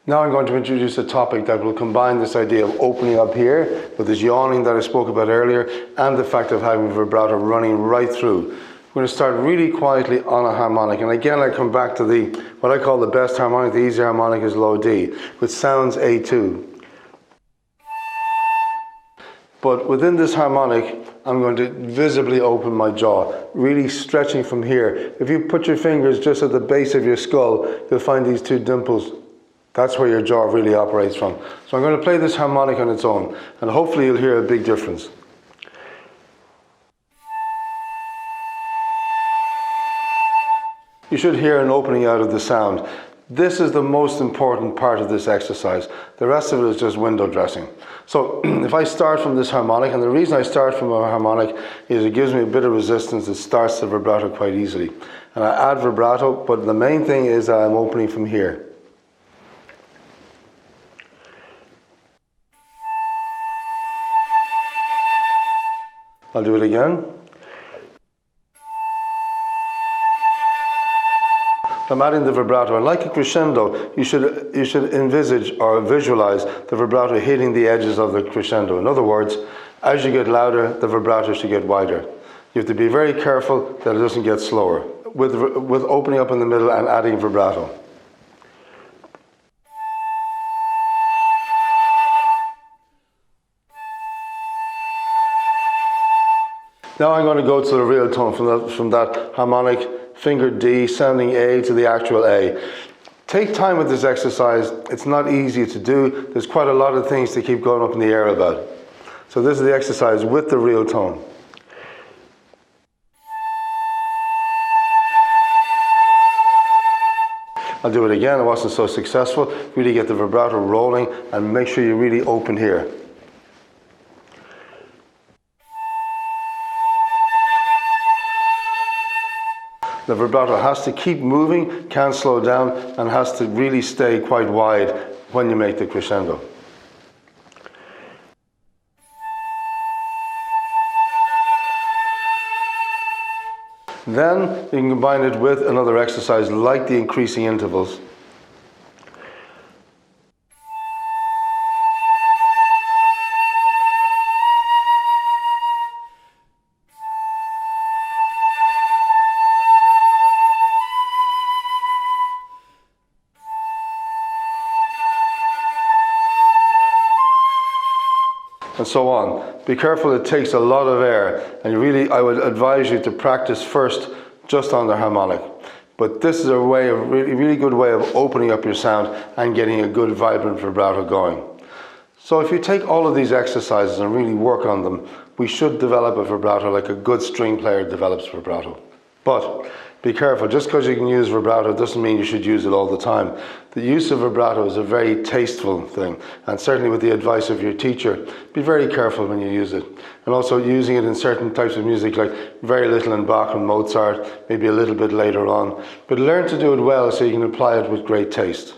Now I'm going to introduce a topic that will combine this idea of opening up here with this yawning that I spoke about earlier and the fact of having vibrato running right through. We're going to start really quietly on a harmonic, and again I come back to what I call the best harmonic. The easy harmonic is low D, which sounds A2. But within this harmonic, I'm going to visibly open my jaw, really stretching from here. If you put your fingers just at the base of your skull, you'll find these two dimples. That's where your jaw really operates from. So I'm going to play this harmonic on its own, and hopefully you'll hear a big difference. You should hear an opening out of the sound. This is the most important part of this exercise. The rest of it is just window dressing. So if I start from this harmonic, and the reason I start from a harmonic is it gives me a bit of resistance. It starts the vibrato quite easily. And I add vibrato, but the main thing is that I'm opening from here. I'll do it again. I'm adding the vibrato, and like a crescendo, you should envisage or visualize the vibrato hitting the edges of the crescendo. In other words, as you get louder, the vibrato should get wider. You have to be very careful that it doesn't get slower with opening up in the middle and adding vibrato. Now I'm going to go to the real tone from that harmonic finger D sounding A to the actual A. Take time with this exercise. It's not easy to do. There's quite a lot of things to keep going up in the air about. So this is the exercise with the real tone. I'll do it again. It wasn't so successful. Really get the vibrato rolling and make sure you really open here. The vibrato has to keep moving, can't slow down, and has to really stay quite wide when you make the crescendo. Then you can combine it with another exercise like the increasing intervals. And so on. Be careful, it takes a lot of air, and I would advise you to practice first just on the harmonic. But this is a really good way of opening up your sound and getting a good vibrant vibrato going. So if you take all of these exercises and really work on them, we should develop a vibrato like a good string player develops vibrato. But be careful, just because you can use vibrato doesn't mean you should use it all the time. The use of vibrato is a very tasteful thing, and certainly with the advice of your teacher, be very careful when you use it. And also using it in certain types of music, like very little in Bach and Mozart, maybe a little bit later on. But learn to do it well so you can apply it with great taste.